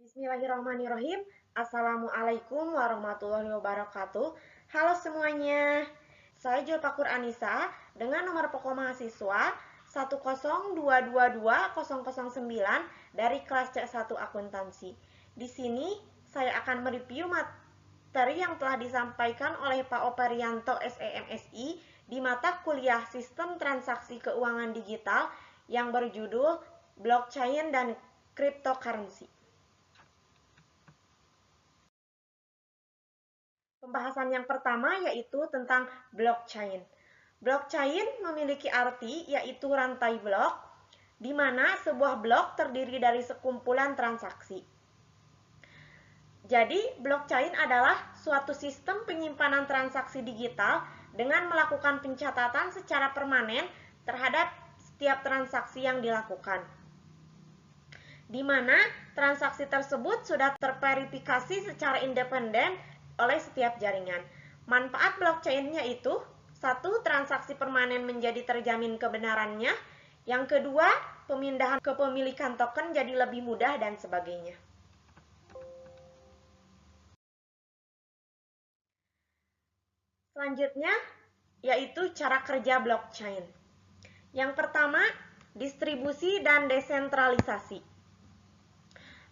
Bismillahirrahmanirrahim. Assalamualaikum warahmatullahi wabarakatuh. Halo semuanya. Saya Julpakur Anissa dengan nomor pokok mahasiswa 102220009 dari kelas C1 Akuntansi. Di sini saya akan mereview materi yang telah disampaikan oleh Pak Operianto SEMSI di mata kuliah Sistem Transaksi Keuangan Digital yang berjudul Blockchain dan Cryptocurrency. Pembahasan yang pertama yaitu tentang blockchain. Blockchain memiliki arti yaitu rantai blok, di mana sebuah blok terdiri dari sekumpulan transaksi. Jadi, blockchain adalah suatu sistem penyimpanan transaksi digital dengan melakukan pencatatan secara permanen terhadap setiap transaksi yang dilakukan, di mana transaksi tersebut sudah terverifikasi secara independen oleh setiap jaringan. Manfaat blockchain-nya itu, satu, transaksi permanen menjadi terjamin kebenarannya. Yang kedua, pemindahan kepemilikan token jadi lebih mudah dan sebagainya. Selanjutnya, yaitu cara kerja blockchain. Yang pertama, distribusi dan desentralisasi.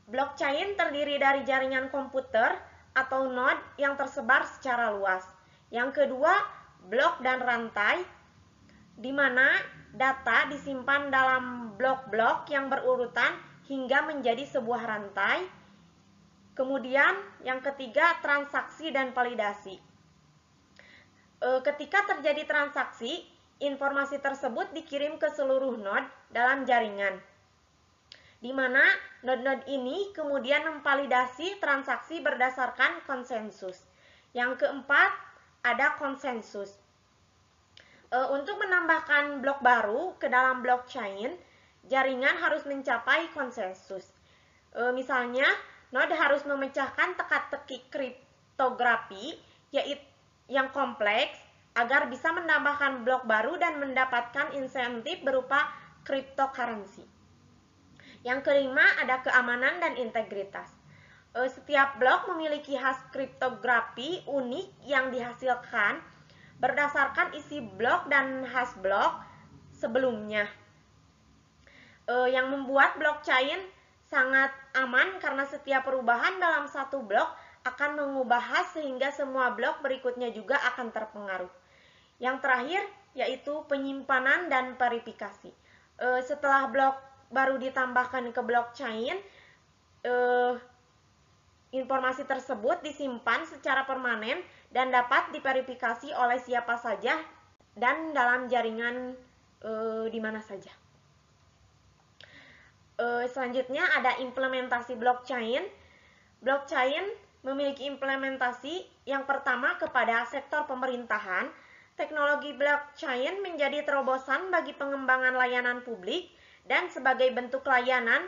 Blockchain terdiri dari jaringan komputer atau node yang tersebar secara luas. Yang kedua, blok dan rantai, di mana data disimpan dalam blok-blok yang berurutan hingga menjadi sebuah rantai. Kemudian, yang ketiga, transaksi dan validasi. Ketika terjadi transaksi, informasi tersebut dikirim ke seluruh node dalam jaringan, di mana node-node ini kemudian memvalidasi transaksi berdasarkan konsensus. Yang keempat, ada konsensus. Untuk menambahkan blok baru ke dalam blockchain, jaringan harus mencapai konsensus. Misalnya, node harus memecahkan teka-teki kriptografi yaitu yang kompleks agar bisa menambahkan blok baru dan mendapatkan insentif berupa cryptocurrency. Yang kelima, ada keamanan dan integritas. Setiap blok memiliki khas kriptografi unik yang dihasilkan berdasarkan isi blok dan khas blok sebelumnya. Yang membuat blockchain sangat aman karena setiap perubahan dalam satu blok akan mengubah khas sehingga semua blok berikutnya juga akan terpengaruh. Yang terakhir, yaitu penyimpanan dan verifikasi. Setelah blok baru ditambahkan ke blockchain, informasi tersebut disimpan secara permanen dan dapat diverifikasi oleh siapa saja dan dalam jaringan di mana saja. Selanjutnya ada implementasi blockchain. Blockchain memiliki implementasi yang pertama kepada sektor pemerintahan. Teknologi blockchain menjadi terobosan bagi pengembangan layanan publik dan sebagai bentuk layanan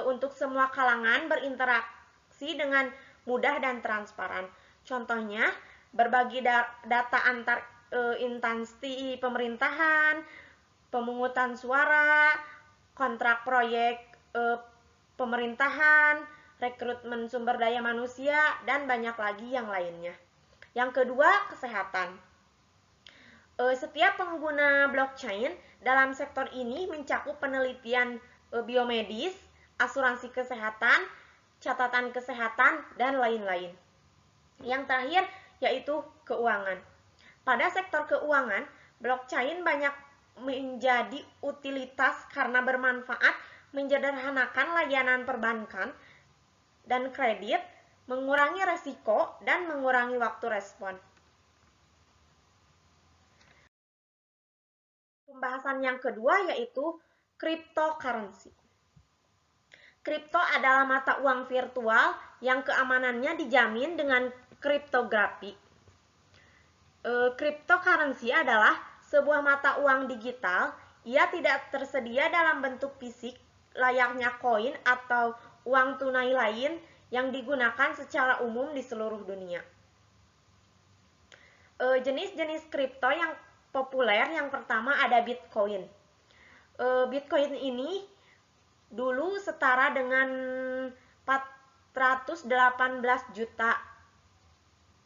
untuk semua kalangan berinteraksi dengan mudah dan transparan. Contohnya, berbagi data antar instansi pemerintahan, pemungutan suara, kontrak proyek pemerintahan, rekrutmen sumber daya manusia, dan banyak lagi yang lainnya. Yang kedua, kesehatan. Setiap pengguna blockchain dalam sektor ini mencakup penelitian biomedis, asuransi kesehatan, catatan kesehatan, dan lain-lain. Yang terakhir yaitu keuangan. Pada sektor keuangan, blockchain banyak menjadi utilitas karena bermanfaat menyederhanakan layanan perbankan dan kredit, mengurangi resiko, dan mengurangi waktu respon. Pembahasan yang kedua yaitu cryptocurrency. Kripto adalah mata uang virtual yang keamanannya dijamin dengan kriptografi. Cryptocurrency adalah sebuah mata uang digital. Ia tidak tersedia dalam bentuk fisik layaknya koin atau uang tunai lain yang digunakan secara umum di seluruh dunia. Jenis-jenis kripto yang populer yang pertama ada Bitcoin. Bitcoin ini dulu setara dengan 118 juta.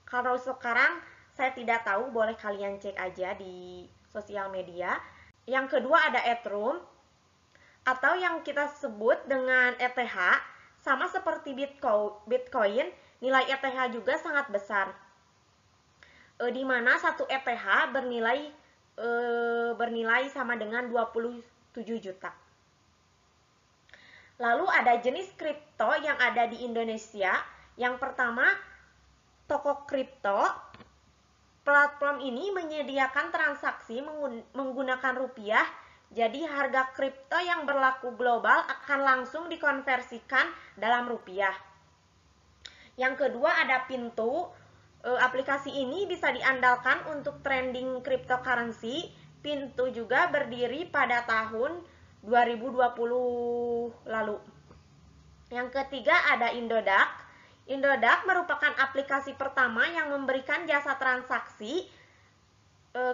Kalau sekarang saya tidak tahu, boleh kalian cek aja di sosial media. Yang kedua ada Ethereum atau yang kita sebut dengan ETH, sama seperti Bitcoin, nilai ETH juga sangat besar. Di mana satu ETH bernilai sama dengan 27 juta. Lalu ada jenis kripto yang ada di Indonesia. Yang pertama, toko kripto. Platform ini menyediakan transaksi menggunakan rupiah. Jadi harga kripto yang berlaku global akan langsung dikonversikan dalam rupiah. Yang kedua ada Pintu. Aplikasi ini bisa diandalkan untuk trading cryptocurrency. Pintu juga berdiri pada tahun 2020 lalu. Yang ketiga ada Indodax. Indodax merupakan aplikasi pertama yang memberikan jasa transaksi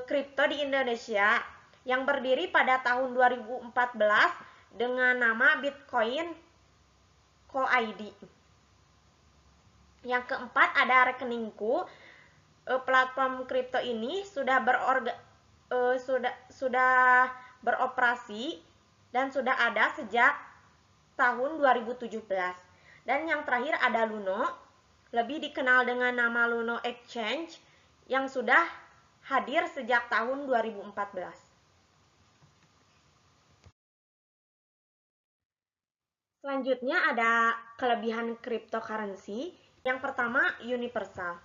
kripto di Indonesia yang berdiri pada tahun 2014 dengan nama Bitcoin Co. ID. Yang keempat ada Rekeningku. Platform kripto ini sudah beroperasi dan sudah ada sejak tahun 2017. Dan yang terakhir ada Luno, lebih dikenal dengan nama Luno Exchange, yang sudah hadir sejak tahun 2014. Selanjutnya ada kelebihan cryptocurrency. Yang pertama, universal.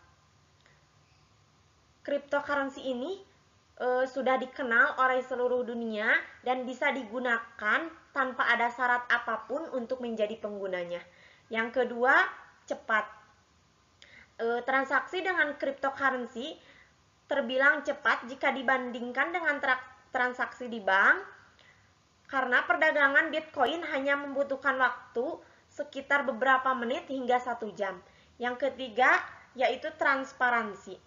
Cryptocurrency ini sudah dikenal oleh seluruh dunia dan bisa digunakan tanpa ada syarat apapun untuk menjadi penggunanya. Yang kedua, cepat. Transaksi dengan cryptocurrency terbilang cepat jika dibandingkan dengan transaksi di bank, karena perdagangan Bitcoin hanya membutuhkan waktu sekitar beberapa menit hingga 1 jam. Yang ketiga yaitu transparansi.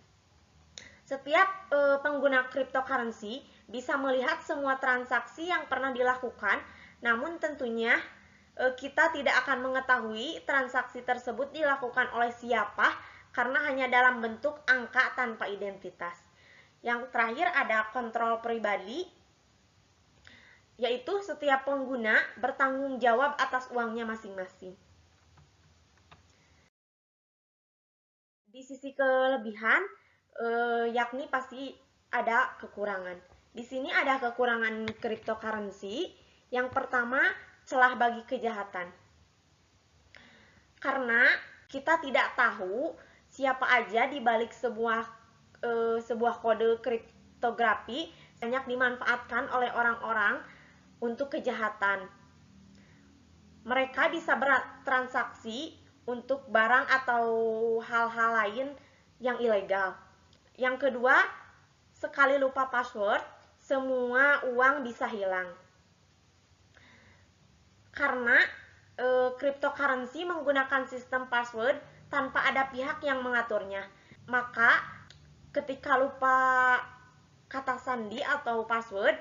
Setiap pengguna cryptocurrency bisa melihat semua transaksi yang pernah dilakukan, namun tentunya kita tidak akan mengetahui transaksi tersebut dilakukan oleh siapa karena hanya dalam bentuk angka tanpa identitas. Yang terakhir ada kontrol pribadi, yaitu setiap pengguna bertanggung jawab atas uangnya masing-masing. Di sisi kelebihan, yakni pasti ada kekurangan. Di sini ada kekurangan cryptocurrency. Yang pertama, celah bagi kejahatan. Karena kita tidak tahu siapa aja di balik sebuah kode kriptografi banyak dimanfaatkan oleh orang-orang untuk kejahatan. Mereka bisa bertransaksi untuk barang atau hal-hal lain yang ilegal. Yang kedua, sekali lupa password, semua uang bisa hilang. Karena cryptocurrency menggunakan sistem password tanpa ada pihak yang mengaturnya. Maka ketika lupa kata sandi atau password,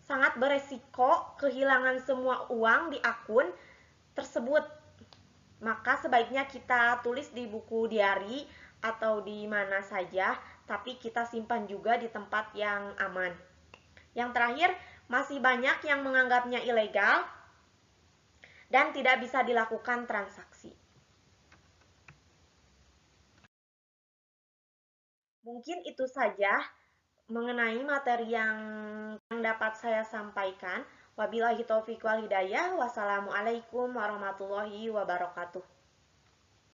sangat beresiko kehilangan semua uang di akun tersebut. Maka sebaiknya kita tulis di buku diari atau di mana saja, tapi kita simpan juga di tempat yang aman. Yang terakhir, masih banyak yang menganggapnya ilegal dan tidak bisa dilakukan transaksi. Mungkin itu saja mengenai materi yang dapat saya sampaikan. Wabillahi taufiq wal hidayah. Wassalamualaikum warahmatullahi wabarakatuh.